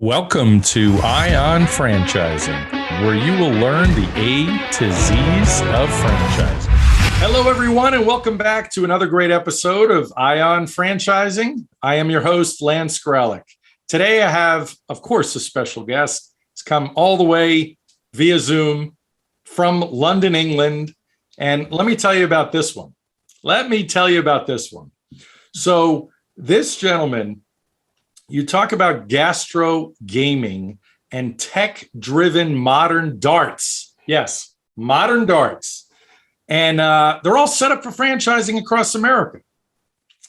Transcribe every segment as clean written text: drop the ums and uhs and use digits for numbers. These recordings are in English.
Welcome to Ion Franchising, where you will learn the A to Z's of franchising. Hello, everyone, and welcome back to another great episode of Ion Franchising. I am your host, Lance Graulich. Today, I have, of course, a special guest. He's come all the way via Zoom from London, England. And let me tell you about this one. So this gentleman, you talk about gastro-gaming and tech-driven modern darts. Yes, modern darts. And they're all set up for franchising across America.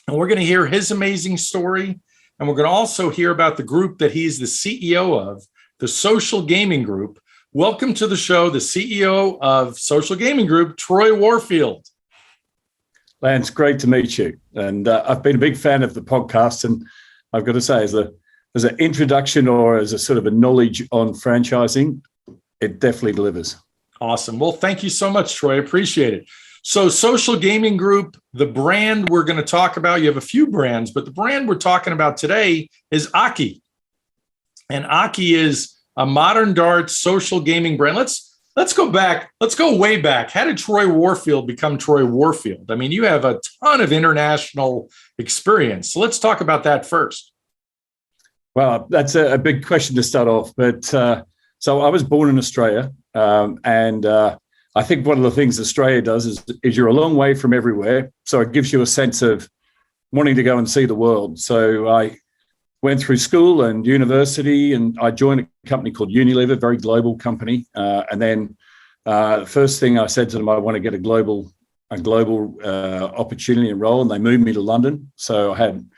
And we're going to hear his amazing story. And we're going to also hear about the group that he's the CEO of, the Social Gaming Group. Welcome to the show, the CEO of Social Gaming Group, Troy Warfield. Lance, great to meet you. And I've been a big fan of the podcast, and I've got to say, as an introduction or as a sort of a knowledge on franchising, it definitely delivers. Awesome. Well, thank you so much, Troy. I appreciate it. So Social Gaming Group, the brand we're going to talk about, you have a few brands, but the brand we're talking about today is Aki. And Aki is a modern darts social gaming brand. Let's go back. Let's go way back. How did Troy Warfield become Troy Warfield? I mean, you have a ton of international experience. So let's talk about that first. Well, that's a big question to start off. But so I was born in Australia. And I think one of the things Australia does is you're a long way from everywhere. So it gives you a sense of wanting to go and see the world. So I went through school and university, and I joined a company called Unilever, a very global company. And then the first thing I said to them, I want to get a global opportunity and role, and they moved me to London. So I had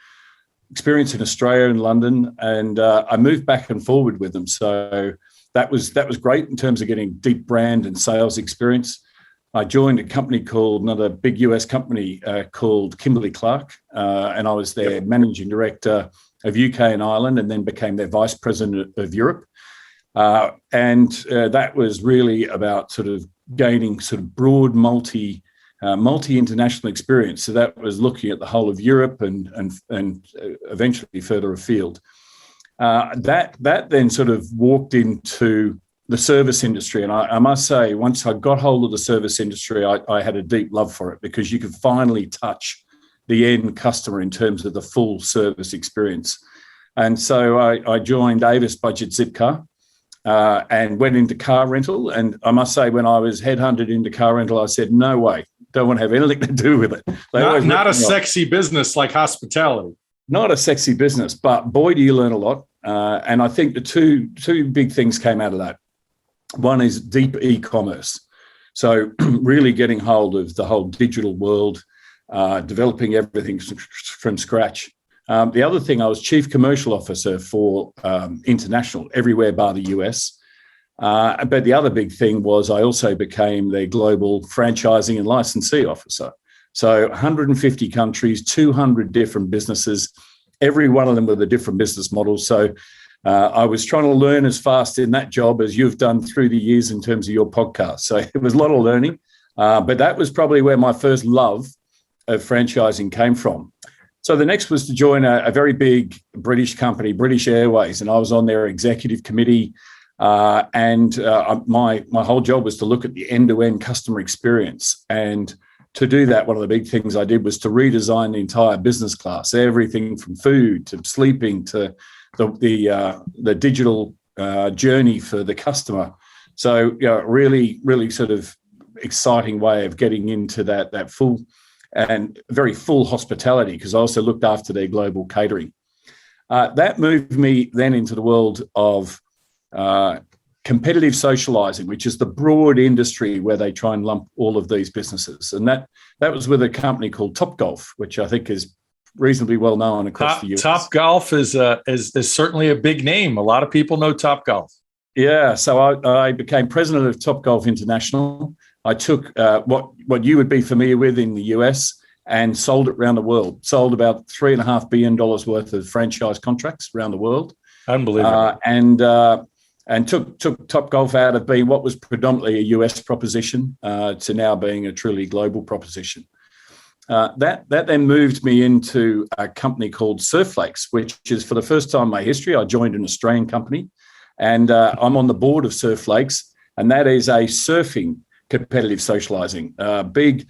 experience in Australia and London, and I moved back and forward with them. So that was great in terms of getting deep brand and sales experience. I joined a company called another big US company called Kimberly-Clark, and I was their managing director of UK and Ireland, and then became their vice president of Europe. And that was really about sort of gaining sort of broad multi-international experience. So that was looking at the whole of Europe and eventually further afield. That then sort of walked into the service industry. And I must say, once I got hold of the service industry, I had a deep love for it, because you could finally touch the end customer in terms of the full service experience. And so I joined Avis Budget Zipcar and went into car rental. And I must say, when I was headhunted into car rental, I said, no way, don't want to have anything to do with it. Not a sexy business like hospitality. Not a sexy business, but boy, do you learn a lot. And I think the two big things came out of that. One is deep e-commerce. So really getting hold of the whole digital world, developing everything from scratch. The other thing, I was chief commercial officer for international, everywhere bar the US. But the other big thing was I also became the global franchising and licensee officer. So 150 countries, 200 different businesses, every one of them with a different business model. So I was trying to learn as fast in that job as you've done through the years in terms of your podcast. So it was a lot of learning, but that was probably where my first love of franchising came from. So the next was to join a very big British company, British Airways, and I was on their executive committee. And my whole job was to look at the end-to-end customer experience. And to do that, one of the big things I did was to redesign the entire business class, everything from food to sleeping to the digital journey for the customer. So, really, really sort of exciting way of getting into that full and very full hospitality, because I also looked after their global catering. That moved me then into the world of competitive socializing, which is the broad industry where they try and lump all of these businesses. And that was with a company called Topgolf, which I think is reasonably well known across the US. Topgolf is certainly a big name. A lot of people know Topgolf. Yeah, so I became president of Topgolf International. I took what you would be familiar with in the US and sold it around the world. Sold about $3.5 billion worth of franchise contracts around the world. Unbelievable. And took Topgolf out of being what was predominantly a US proposition to now being a truly global proposition. That then moved me into a company called Surflakes, which is for the first time in my history, I joined an Australian company, and I'm on the board of Surflakes, and that is a surfing competitive socializing. A big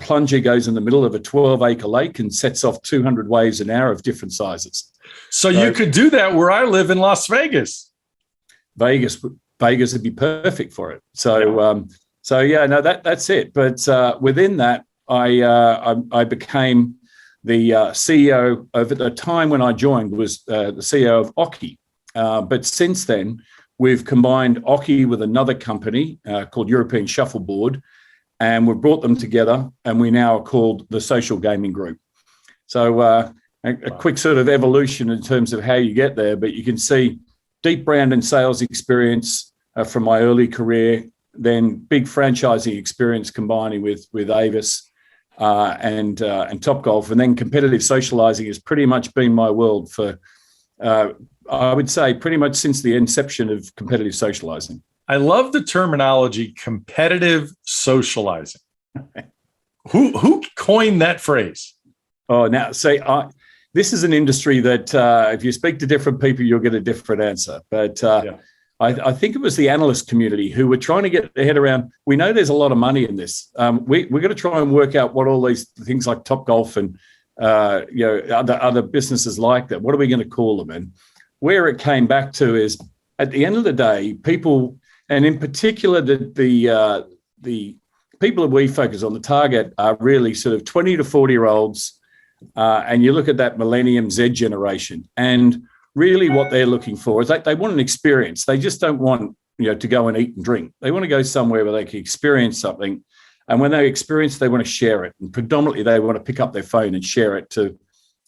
plunger goes in the middle of a 12-acre lake and sets off 200 waves an hour of different sizes. So you could do that where I live in Las Vegas. Vegas would be perfect for it. That's it. But within that, I became the CEO of, at the time when I joined, was the CEO of Oki. But since then, we've combined Oki with another company called European Shuffleboard, and we've brought them together, and we now are called the Social Gaming Group. So a quick sort of evolution in terms of how you get there, but you can see deep brand and sales experience from my early career, then big franchising experience combining with Avis and Topgolf, and then competitive socializing has pretty much been my world for, I would say, pretty much since the inception of competitive socializing. I love the terminology competitive socializing. Who coined that phrase? Oh, now, see, this is an industry that if you speak to different people, you'll get a different answer. But I think it was the analyst community who were trying to get their head around, we know there's a lot of money in this. We're going to try and work out what all these things like Topgolf and other businesses like that, what are we going to call them? And where it came back to is, at the end of the day, people, and in particular the people that we focus on, the target are really sort of 20 to 40-year-olds, and you look at that Millennium Z generation, and really what they're looking for is they want an experience. They just don't want to go and eat and drink. They want to go somewhere where they can experience something, and when they experience, they want to share it. And predominantly, they want to pick up their phone and share it to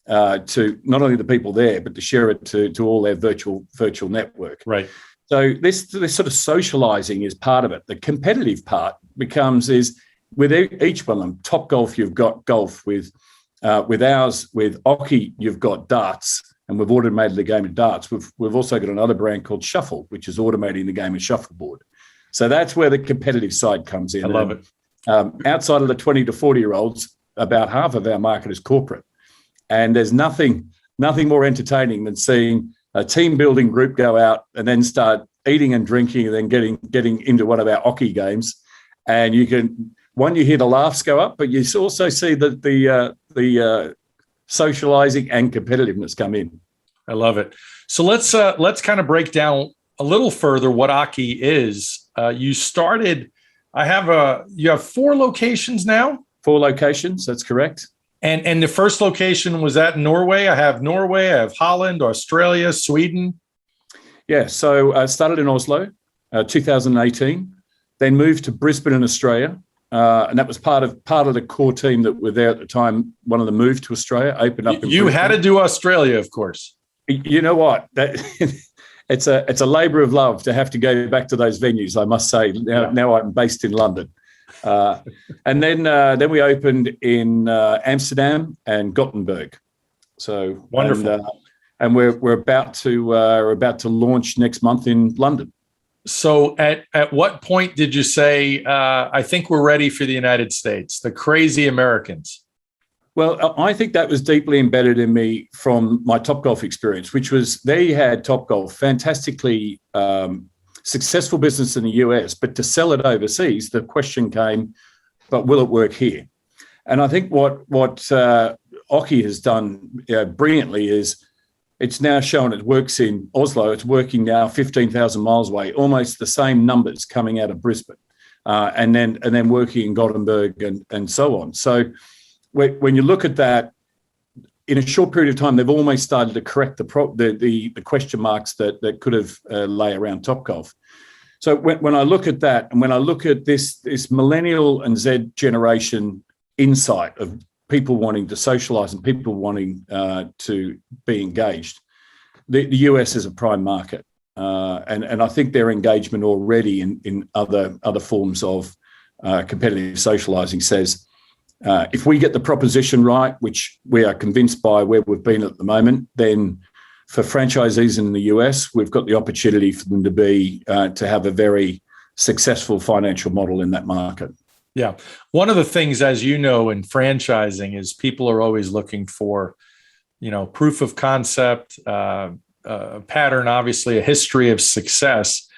not only the people there, but to share it to all their virtual network. Right. So this sort of socializing is part of it. The competitive part is with each one of them. Topgolf, you've got golf. With ours, with Oki, you've got darts, and we've automated the game of darts. We've also got another brand called Shuffle, which is automating the game of shuffleboard. So that's where the competitive side comes in. I love it. Outside of the 20 to 40-year-olds, about half of our market is corporate. And there's nothing more entertaining than seeing a team building group go out and then start eating and drinking and then getting into one of our Oki games. And you hear the laughs go up, but you also see that the socializing and competitiveness come in. I love it. So let's kind of break down a little further what Oki is. You have 4 locations now? 4 locations, that's correct. And the first location was at Norway. I have Norway, I have Holland, Australia, Sweden. Yeah, so I started in Oslo, 2018, then moved to Brisbane in Australia. And that was part of the core team that were there at the time. One of them moved to Australia, opened up. You had to do Australia, of course. You know what? It's a labour of love to have to go back to those venues, I must say. Now I'm based in London. And then we opened in Amsterdam and Gothenburg. So wonderful. And we're about to launch next month in London. So at what point did you say, I think we're ready for the United States, the crazy Americans? Well, I think that was deeply embedded in me from my Topgolf experience, which was they had Topgolf, fantastically successful business in the US, but to sell it overseas, the question came, but will it work here? And I think what Oki has done brilliantly is it's now shown it works in Oslo. It's working now 15,000 miles away, almost the same numbers coming out of Brisbane, and then working in Gothenburg and so on. So when you look at that, in a short period of time, they've almost started to correct the question marks that could have lay around Topgolf. So when I look at that, and when I look at this millennial and Z generation insight of people wanting to socialize and people wanting to be engaged, the US is a prime market, and I think their engagement already in other forms of competitive socializing says, if we get the proposition right, which we are convinced by where we've been at the moment, then for franchisees in the US, we've got the opportunity for them to have a very successful financial model in that market. Yeah. One of the things, as you know, in franchising is people are always looking for, proof of concept, a pattern, obviously a history of success.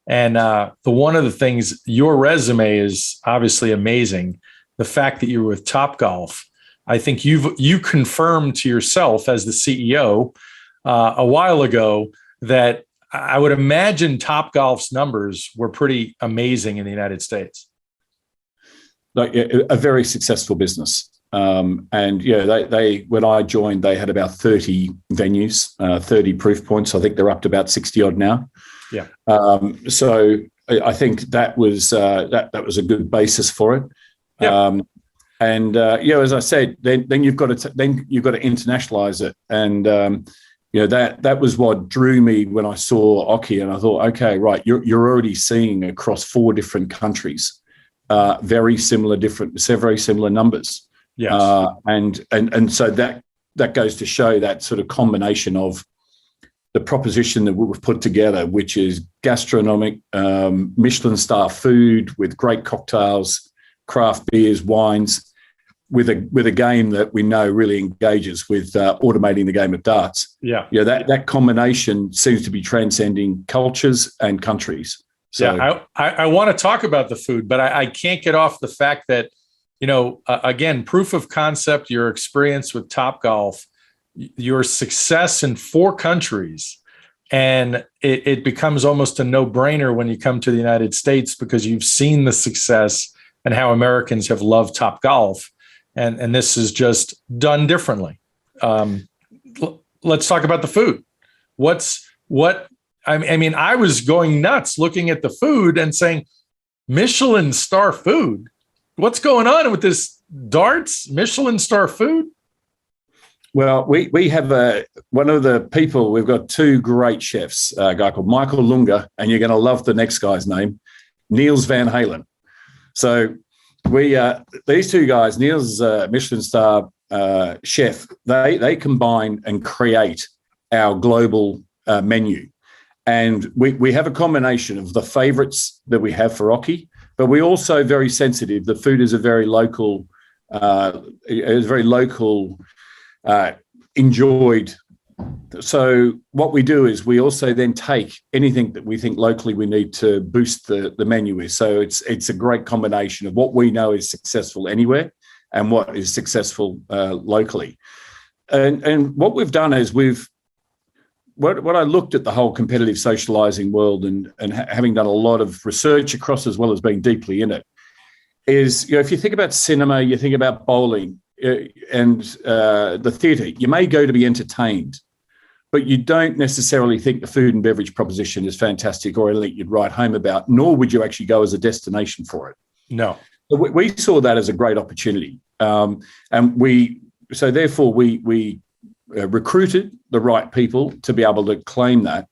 And one of the things, your resume is obviously amazing. The fact that you were with Topgolf, I think you confirmed to yourself as the CEO a while ago that I would imagine Topgolf's numbers were pretty amazing in the United States. Like a very successful business. And they when I joined, they had about 30 venues, 30 proof points. I think they're up to about 60 odd now. Yeah. So I think that was that was a good basis for it. Yeah. As I said, then you've got to internationalize it, and that was what drew me when I saw Oki, and I thought, okay, right, you're already seeing across 4 different countries, very similar numbers. Yes. And so that goes to show that sort of combination of the proposition that we've put together, which is gastronomic, Michelin star food with great cocktails, craft beers, wines, with a game that we know really engages with automating the game of darts. Yeah. That combination seems to be transcending cultures and countries. So yeah, I want to talk about the food, but I can't get off the fact that, again, proof of concept, your experience with Topgolf, your success in 4 countries, and it becomes almost a no-brainer when you come to the United States because you've seen the success and how Americans have loved Topgolf, and this is just done differently. Let's talk about the food. I was going nuts looking at the food and saying, Michelin star food. What's going on with this darts Michelin star food? Well, we have one of the people, we've got 2 great chefs, a guy called Michael Lunga, and you're going to love the next guy's name, Niels Van Halen. So these 2 guys, Niels, Michelin star chef, they combine and create our global menu. And we have a combination of the favorites that we have for Oki, but we're also very sensitive. The food is a very local, enjoyed. So what we do is we also then take anything that we think locally we need to boost the menu with. So it's a great combination of what we know is successful anywhere and what is successful locally. And what we've done is what I looked at the whole competitive socializing world and having done a lot of research across as well as being deeply in it, is, if you think about cinema, you think about bowling and the theatre, you may go to be entertained, but you don't necessarily think the food and beverage proposition is fantastic or anything you'd write home about, nor would you actually go as a destination for it. No. So we saw that as a great opportunity. And therefore we recruited the right people to be able to claim that.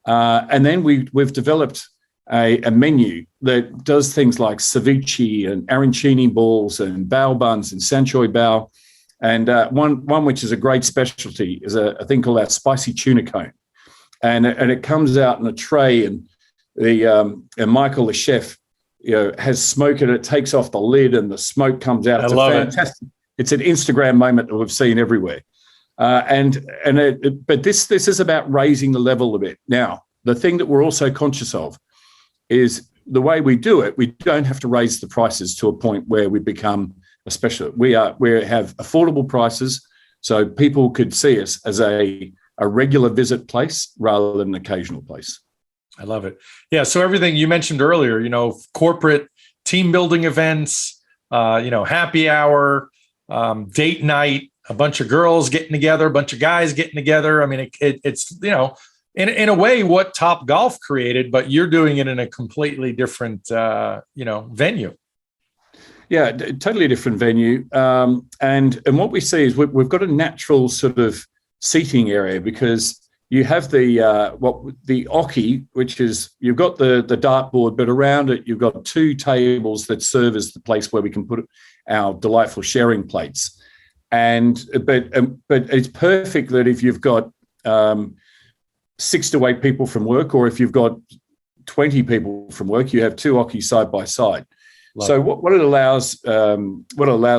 And then we've developed a menu that does things like ceviche and arancini balls and bao buns and sanchoy bao. And one which is a great specialty is a thing called our spicy tuna cone. And it comes out in a tray, and and Michael, the chef, has smoke in it, takes off the lid and the smoke comes out. It's fantastic. It's an Instagram moment that we've seen everywhere. But this is about raising the level a bit. Now, the thing that we're also conscious of is the way we do it. We don't have to raise the prices to a point where we become a special. We have affordable prices, so people could see us as a regular visit place rather than an occasional place. I love it. Yeah. So everything you mentioned earlier, corporate team building events, happy hour, date night, a bunch of girls getting together, a bunch of guys getting together. I mean, it's in a way what Topgolf created, but you're doing it in a completely different, venue. Yeah, totally different venue. And what we see is we've got a natural sort of seating area, because you have the Oki, which is, you've got the dartboard, but around it you've got 2 tables that serve as the place where we can put our delightful sharing plates. But it's perfect that if you've got 6 to 8 people from work, or if you've got 20 people from work, you have 2 Oki side by side. So what it allows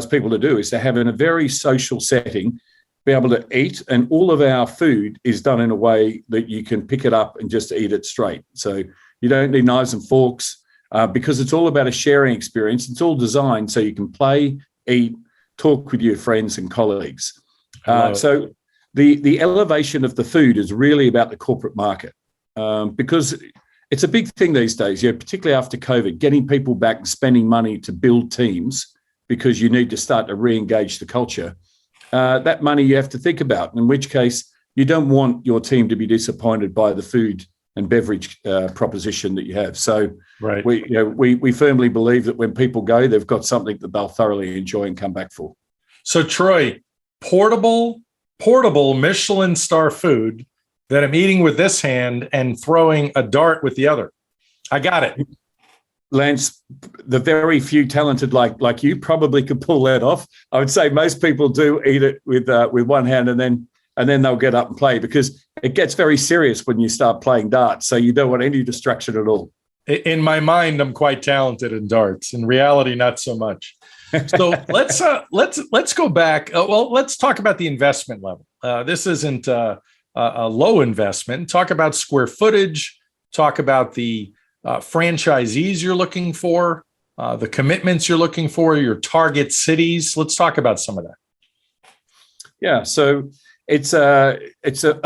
people to do is to have in a very social setting, be able to eat, and all of our food is done in a way that you can pick it up and just eat it straight. So you don't need knives and forks because it's all about a sharing experience. It's all designed so you can play, eat, talk with your friends and colleagues. So the elevation of the food is really about the corporate market because it's a big thing these days, particularly after COVID, getting people back and spending money to build teams because you need to start to re-engage the culture. That money you have to think about, in which case you don't want your team to be disappointed by the food and beverage proposition that you have. So we firmly believe that when people go, they've got something that they'll thoroughly enjoy and come back for. So Troy, portable Michelin star food that I'm eating with this hand and throwing a dart with the other. I got it. Lance, the very few talented like you probably could pull that off. I would say most people do eat it with one hand and then they'll get up and play because it gets very serious when you start playing darts. So you don't want any distraction at all. In my mind, I'm quite talented in darts. In reality, not so much. So let's go back. Let's talk about the investment level. This isn't a low investment. Talk about square footage. Talk about the franchisees you're looking for, the commitments you're looking for, your target cities. Let's talk about some of that. Yeah, so it's a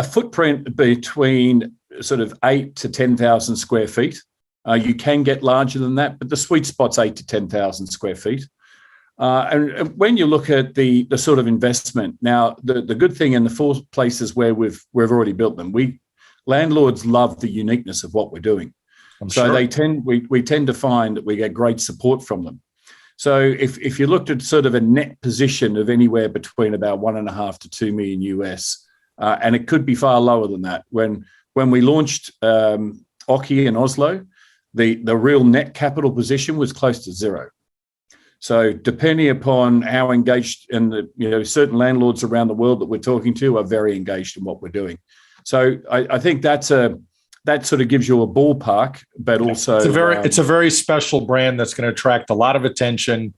footprint between sort of 8 to 10,000 square feet. You can get larger than that, but the sweet spot's 8 to 10,000 square feet. And when you look at the sort of investment, now the good thing in the 4 places where we've already built them, landlords love the uniqueness of what we're doing. So we tend to find that we get great support from them. So if you looked at sort of a net position of anywhere between about 1.5 to 2 million US, and it could be far lower than that. When we launched Oki in Oslo, the real net capital position was close to zero. So depending upon how engaged, and certain landlords around the world that we're talking to are very engaged in what we're doing. So I think that sort of gives you a ballpark, but also it's a very special brand that's going to attract a lot of attention,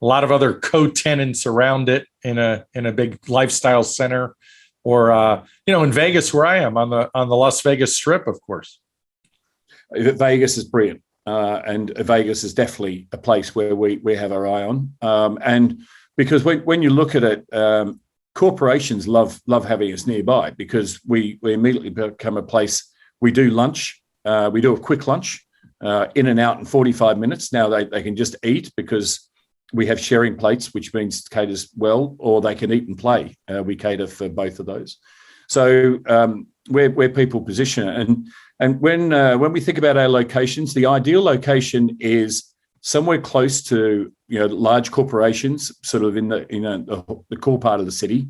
a lot of other co-tenants around it in a big lifestyle center, or in Vegas where I am on the Las Vegas Strip, of course. Vegas is brilliant. And Vegas is definitely a place where we have our eye on. And because when you look at it, corporations love having us nearby because we immediately become a place. We do lunch. We do a quick lunch, in and out in 45 minutes. Now they can just eat because we have sharing plates, which means caters well, or they can eat and play. We cater for both of those. So where people position it. And when we think about our locations, the ideal location is somewhere close to large corporations, sort of in the core part of the city.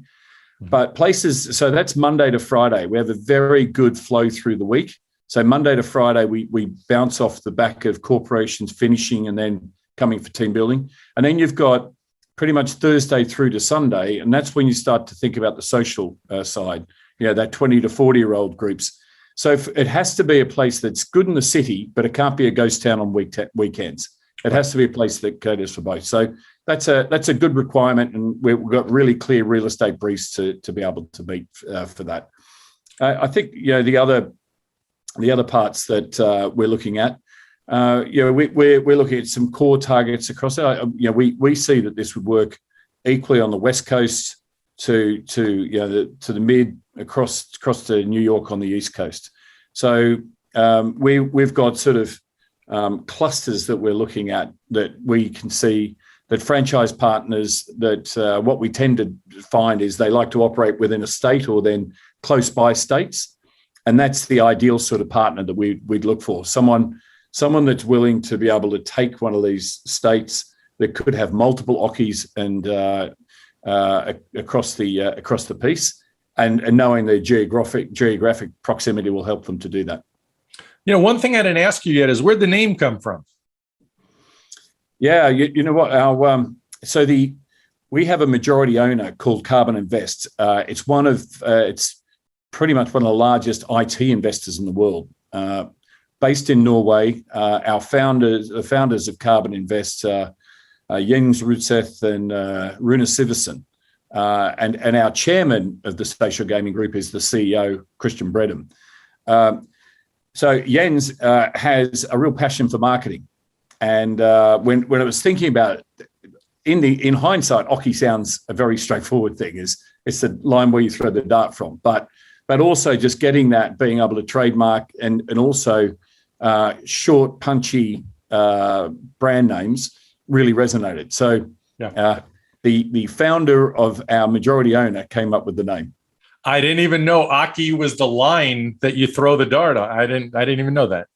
But places, so that's Monday to Friday. We have a very good flow through the week. So Monday to Friday, we bounce off the back of corporations finishing and then coming for team building. And then you've got pretty much Thursday through to Sunday, and that's when you start to think about the social side. That 20 to 40-year-old groups. So it has to be a place that's good in the city, but it can't be a ghost town on weekends. It has to be a place that caters for both. So that's a good requirement, and we've got really clear real estate briefs to be able to meet for that. I think the other parts that we're looking at, we're looking at some core targets across. We see that this would work equally on the West Coast to the mid across to New York on the East Coast. So we've got sort of clusters that we're looking at that we can see that franchise partners that what we tend to find is they like to operate within a state or then close by states. And that's the ideal sort of partner that we'd look for. Someone that's willing to be able to take one of these states that could have multiple Okis and across the piece, and knowing their geographic proximity will help them to do that. One thing I didn't ask you yet is where'd the name come from? Yeah, you know what? We have a majority owner called Carbon Invest. It's pretty much one of the largest IT investors in the world. based in Norway. Our the founders of Carbon Invest, Jens Rudseth and Rune Siversen. And our chairman of the Spatial Gaming Group is the CEO, Christian Bredem. So Jens has a real passion for marketing. And when I was thinking about it, in hindsight, hockey sounds a very straightforward thing. It's the line where you throw the dart from. But also just getting that, being able to trademark and also short, punchy brand names really resonated. So the founder of our majority owner came up with the name. I didn't even know Aki was the line that you throw the dart on. I didn't even know that.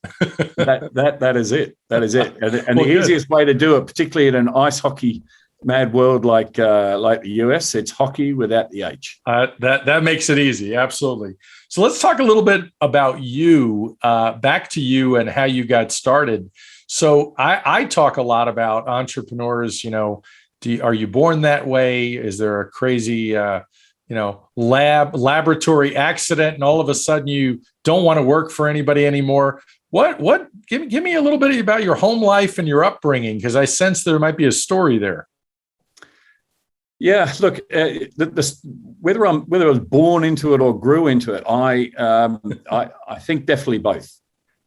that is it. That is it. And Well, the easiest way to do it, particularly in an ice hockey mad world like the US, it's hockey without the H. That makes it easy. Absolutely. So let's talk a little bit about you, back to you and how you got started. So I talk a lot about entrepreneurs. Are you born that way? Is there a crazy laboratory accident and all of a sudden you don't want to work for anybody anymore? Give me a little bit about your home life and your upbringing, because I sense there might be a story there. Yeah, look, whether I was born into it or grew into it, I think definitely both.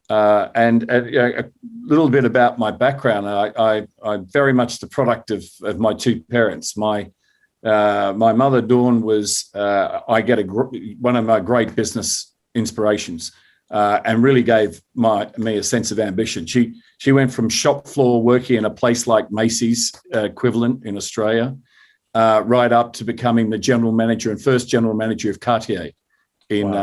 And a little bit about my background. I'm very much the product of my two parents. My mother, Dawn, was one of my great business inspirations, and really gave me a sense of ambition. She went from shop floor working in a place like Macy's equivalent in Australia, right up to becoming the general manager and first general manager of Cartier in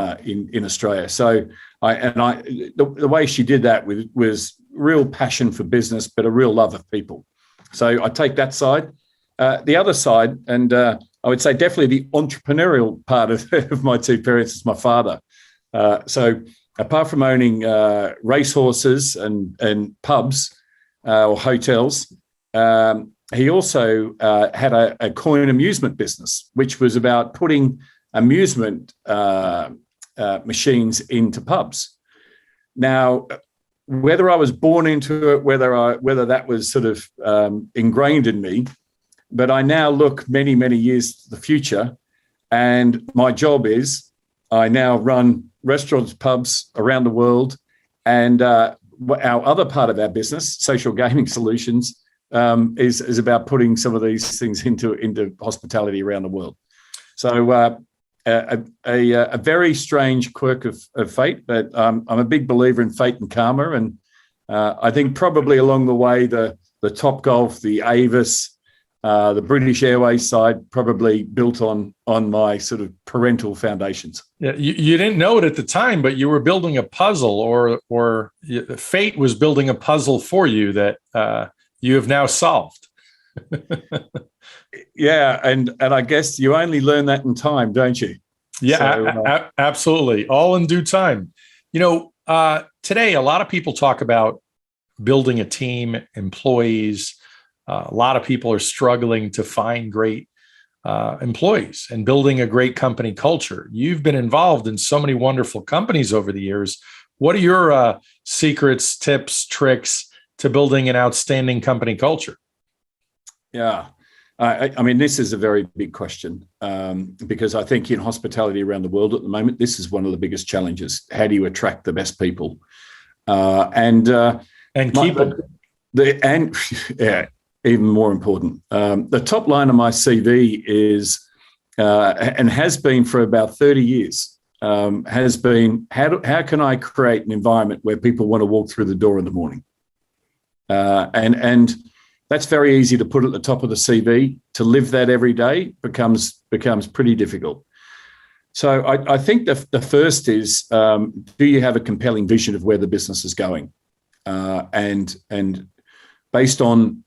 Australia. So the way she did that was real passion for business, but a real love of people. So I take that side. The other side, and I would say definitely the entrepreneurial part of my two parents, is my father. So apart from owning racehorses and pubs or hotels, he also had a coin amusement business, which was about putting amusement machines into pubs. Now, whether I was born into it, whether that was sort of ingrained in me, but I now look many, many years to the future, and my job is I now run restaurants, pubs around the world, and our other part of our business, Social Gaming Solutions, is about putting some of these things into hospitality around the world. So a very strange quirk of fate, but I'm a big believer in fate and karma, and I think probably along the way the Topgolf, the Avis, the British Airways side probably built on my sort of parental foundations. Yeah, you didn't know it at the time, but you were building a puzzle, or fate was building a puzzle for you that you have now solved. Yeah, and I guess you only learn that in time, don't you? Yeah, so, absolutely. All in due time. Today, a lot of people talk about building a team, employees. A lot of people are struggling to find great employees and building a great company culture. You've been involved in so many wonderful companies over the years. What are your secrets, tips, tricks to building an outstanding company culture? Yeah. I mean, this is a very big question, because I think in hospitality around the world at the moment, this is one of the biggest challenges. How do you attract the best people and keep them? Even more important. The top line of my CV is, and has been for about 30 years, has been how can I create an environment where people want to walk through the door in the morning? And that's very easy to put at the top of the CV. To live that every day becomes pretty difficult. So I think the first is, do you have a compelling vision of where the business is going? And based on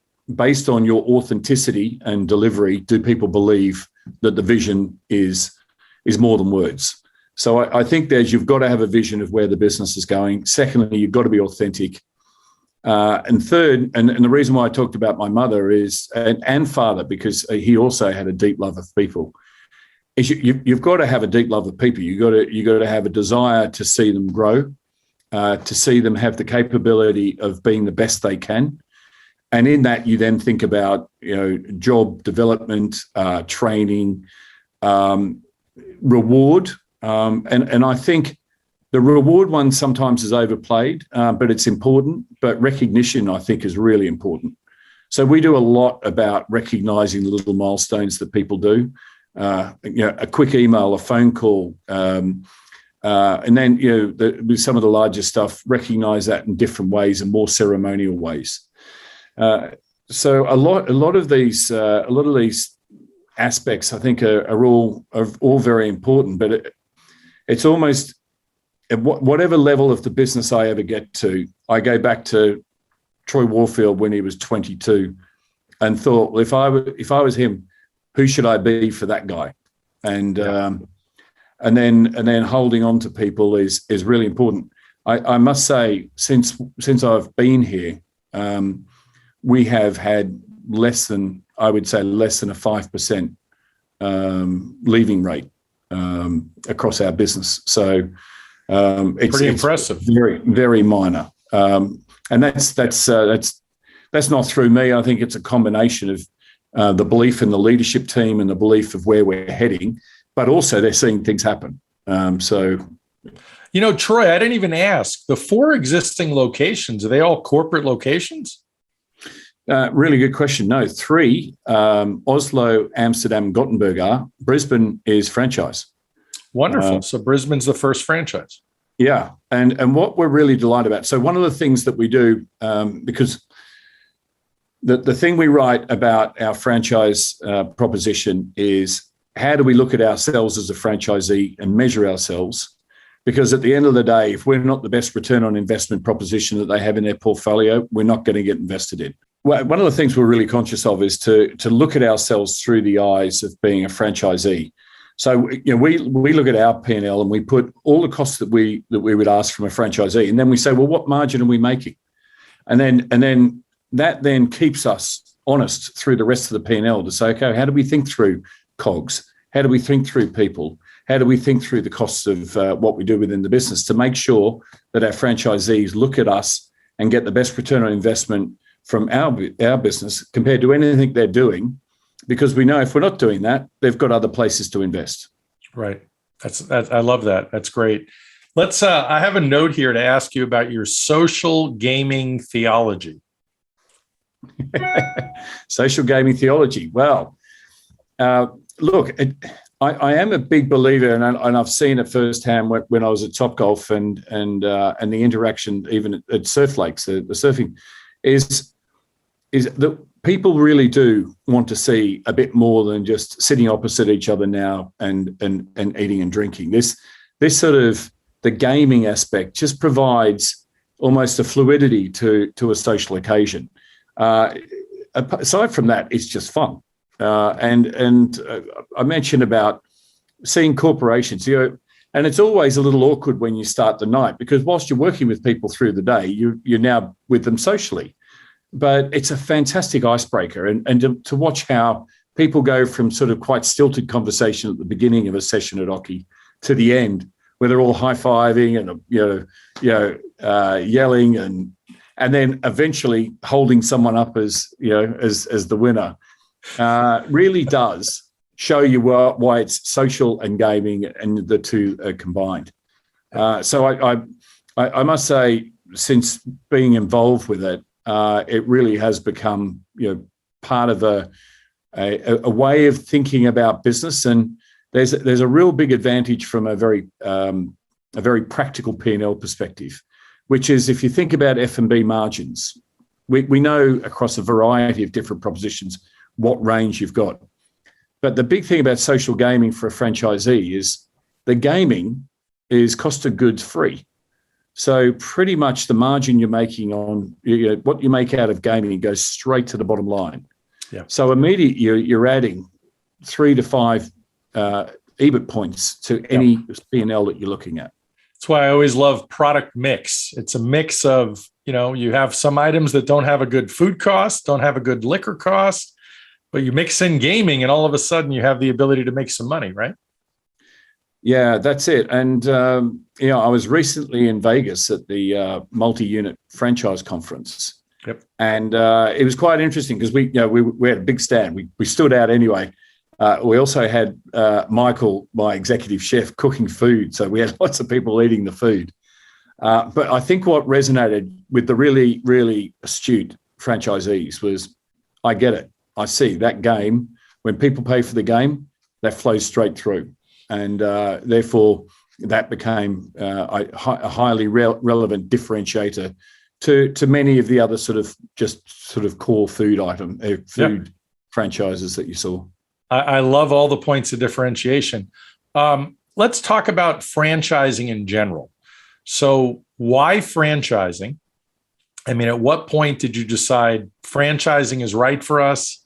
your authenticity and delivery, do people believe that the vision is more than words? So I think you've got to have a vision of where the business is going. Secondly, you've got to be authentic. And third, and the reason why I talked about my mother is, and father, because he also had a deep love of people, is you've got to have a deep love of people. You've got to have a desire to see them grow. to see them have the capability of being the best they can. And in that, you then think about, job development, training, reward. And I think the reward one sometimes is overplayed, but it's important. But recognition, I think, is really important. So we do a lot about recognizing the little milestones that people do. A quick email, a phone call, and then with some of the larger stuff, recognize that in different ways and more ceremonial ways. So a lot of these aspects, I think, are all very important. But it's almost at whatever level of the business I ever get to, I go back to Troy Warfield when he was 22, and thought, well, if I was him, who should I be for that guy? And then holding on to people is really important. I must say, since I've been here, we have had less than a 5% leaving rate across our business. So it's pretty impressive. Very, very minor. And that's not through me. I think it's a combination of the belief in the leadership team and the belief of where we're heading, but also they're seeing things happen. Troy, I didn't even ask. The 4 existing locations, are they all corporate locations? Really good question. No, 3, Oslo, Amsterdam, Gothenburg are. Brisbane is franchise. Wonderful. So Brisbane's the first franchise. Yeah. And what we're really delighted about. So one of the things that we do, because the thing we write about our franchise proposition is, how do we look at ourselves as a franchisee and measure ourselves? Because at the end of the day, if we're not the best return on investment proposition that they have in their portfolio, we're not going to get invested in. Well, one of the things we're really conscious of is to look at ourselves through the eyes of being a franchisee. So we look at our P&L and we put all the costs that we would ask from a franchisee, and then we say, well, what margin are we making? And then that then keeps us honest through the rest of the P&L to say, okay, how do we think through COGS? How do we think through people? How do we think through the costs of what we do within the business to make sure that our franchisees look at us and get the best return on investment from our business compared to anything they're doing? Because we know if we're not doing that, they've got other places to invest. Right. I love that. That's great. Let's. I have a note here to ask you about your social gaming theology. Social gaming theology. Well, look, I am a big believer, and I've seen it firsthand when I was at Topgolf and the interaction even at Surf Lakes, the surfing, is that people really do want to see a bit more than just sitting opposite each other now and eating and drinking. This sort of the gaming aspect just provides almost a fluidity to a social occasion. Aside from that, it's just fun. And I mentioned about seeing corporations, and it's always a little awkward when you start the night, because whilst you're working with people through the day, you're now with them socially. But it's a fantastic icebreaker, and to watch how people go from sort of quite stilted conversation at the beginning of a session at Oki to the end, where they're all high-fiving and yelling, and then eventually holding someone up as the winner, really does show you why it's social and gaming, and the two are combined. So I must say, since being involved with it, it really has become part of a way of thinking about business, and there's a real big advantage from a very practical P&L perspective, which is, if you think about F&B margins, we know across a variety of different propositions what range you've got. But the big thing about social gaming for a franchisee is the gaming is cost of goods free. So pretty much the margin you're making on what you make out of gaming goes straight to the bottom line. Yeah. So immediately you're adding 3 to 5 EBIT points to any P&L that you're looking at. That's why I always love product mix. It's a mix of, you have some items that don't have a good food cost, don't have a good liquor cost, but you mix in gaming and all of a sudden you have the ability to make some money, right? Yeah, that's it. And, I was recently in Vegas at the multi-unit franchise conference. Yep. And it was quite interesting because we had a big stand. We stood out anyway. We also had Michael, my executive chef, cooking food. So we had lots of people eating the food. But I think what resonated with the really, really astute franchisees was, I get it. I see that game. When people pay for the game, that flows straight through. And therefore, that became a highly relevant differentiator to many of the other sort of core food franchises that you saw. I love all the points of differentiation. Let's talk about franchising in general. So why franchising? I mean, at what point did you decide franchising is right for us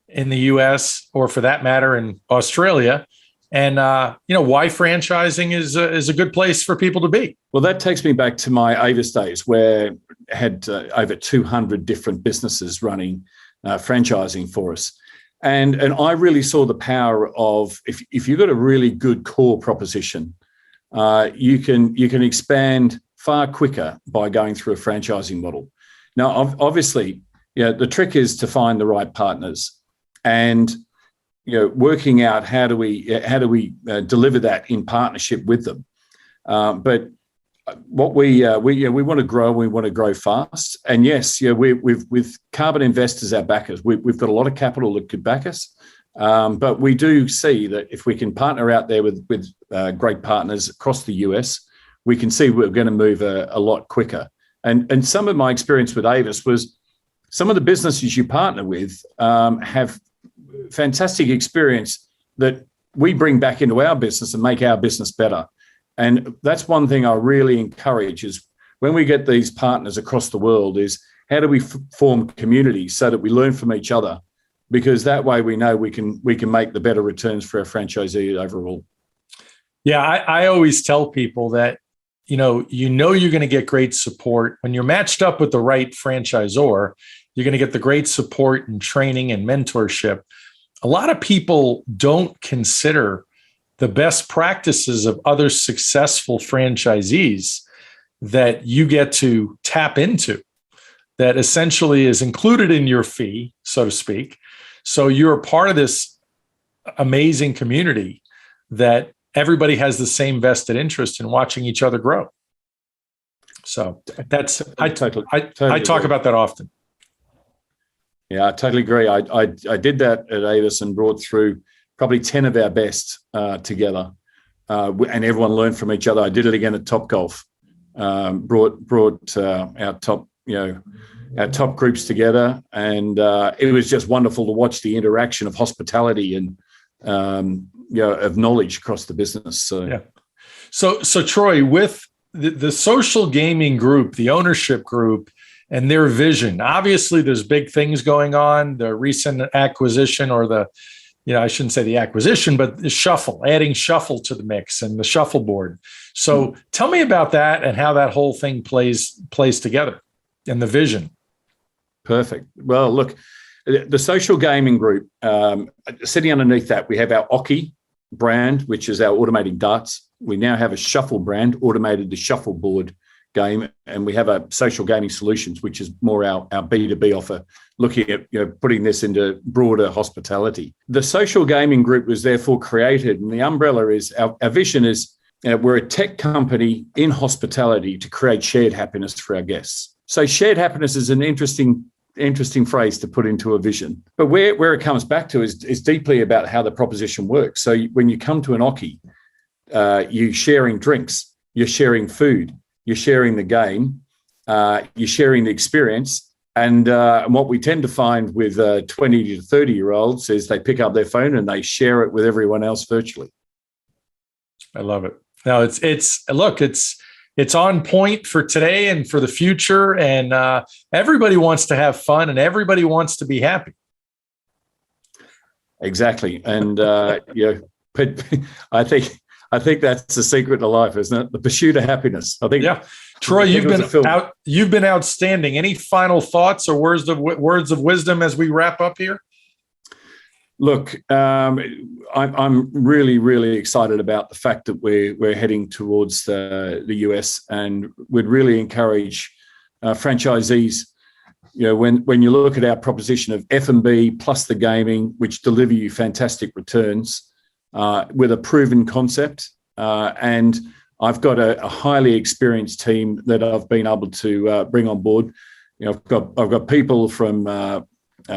in the US, or for that matter, in Australia? And, why franchising is a good place for people to be? Well, that takes me back to my Avis days, where I had over 200 different businesses running franchising for us. And I really saw the power of, if you've got a really good core proposition, you can expand far quicker by going through a franchising model. Now, obviously, the trick is to find the right partners and working out how do we deliver that in partnership with them. But what we want to grow, we want to grow fast. And yes, we've with Carbon Investors, our backers, we've got a lot of capital that could back us. But we do see that if we can partner out there with great partners across the US, we can see we're going to move a lot quicker. And some of my experience with Avis was some of the businesses you partner with have fantastic experience that we bring back into our business and make our business better. And that's one thing I really encourage is when we get these partners across the world is how do we form communities so that we learn from each other? Because that way we know we can make the better returns for our franchisee overall. Yeah, I always tell people that, you're going to get great support when you're matched up with the right franchisor. You're going to get the great support and training and mentorship. A lot of people don't consider the best practices of other successful franchisees that you get to tap into, that essentially is included in your fee, so to speak. So you're a part of this amazing community that everybody has the same vested interest in watching each other grow. So I talk about that often. Yeah, I totally agree. I did that at Avis and brought through probably 10 of our best together, and everyone learned from each other. I did it again at Topgolf. Brought our top groups together, and it was just wonderful to watch the interaction of hospitality and of knowledge across the business. So, yeah. So Troy, with the social gaming group, the ownership group, and their vision, obviously there's big things going on. The recent acquisition, or I shouldn't say the acquisition, but the adding shuffle to the mix and the shuffleboard. So tell me about that and how that whole thing plays together and the vision. Perfect. Well, look, the social gaming group, sitting underneath that, we have our Oki brand, which is our automated darts. We now have a shuffle brand, automated the shuffleboard game, and we have a social gaming solutions, which is more our B2B offer, looking at putting this into broader hospitality. The social gaming group was therefore created, and the umbrella is our vision is we're a tech company in hospitality to create shared happiness for our guests. So shared happiness is an interesting phrase to put into a vision, but where it comes back to is deeply about how the proposition works. So when you come to an Oki, you're sharing drinks, you're sharing food, you're sharing the game, you're sharing the experience. And what we tend to find with 20 to 30-year-olds is they pick up their phone and they share it with everyone else virtually. I love it. No, it's on point for today and for the future. And everybody wants to have fun and everybody wants to be happy. Exactly. And, but I think that's the secret to life, isn't it? The pursuit of happiness. I think. Yeah. Troy, you've been outstanding. Any final thoughts or words of wisdom as we wrap up here? Look, I'm really, really excited about the fact that we're heading towards the US, and would really encourage franchisees. When you look at our proposition of F&B plus the gaming, which deliver you fantastic returns with a proven concept, and I've got a highly experienced team that I've been able to bring on board. I've got people from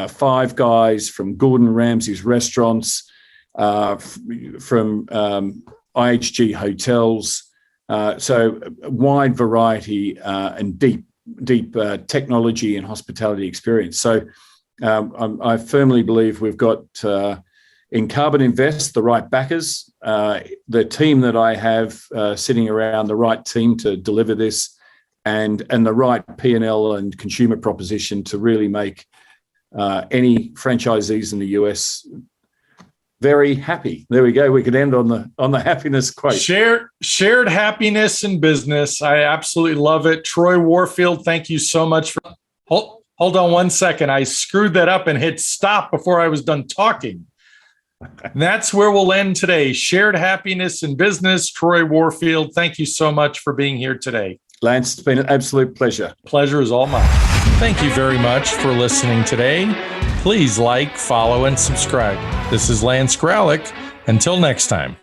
Five Guys, from Gordon Ramsay's restaurants, from IHG hotels. So a wide variety and deep technology and hospitality experience. So I firmly believe we've got in Carbon Invest the right backers, the team that I have sitting around, the right team to deliver this, and the right P&L and consumer proposition to really make any franchisees in the US very happy. There we go. We could end on the happiness quote. Shared happiness in business. I absolutely love it. Troy Warfield, thank you so much for. Hold on one second. I screwed that up and hit stop before I was done talking. And that's where we'll end today. Shared happiness in business. Troy Warfield, thank you so much for being here today. Lance, it's been an absolute pleasure. Pleasure is all mine. Thank you very much for listening today. Please like, follow, and subscribe. This is Lance Graulich. Until next time.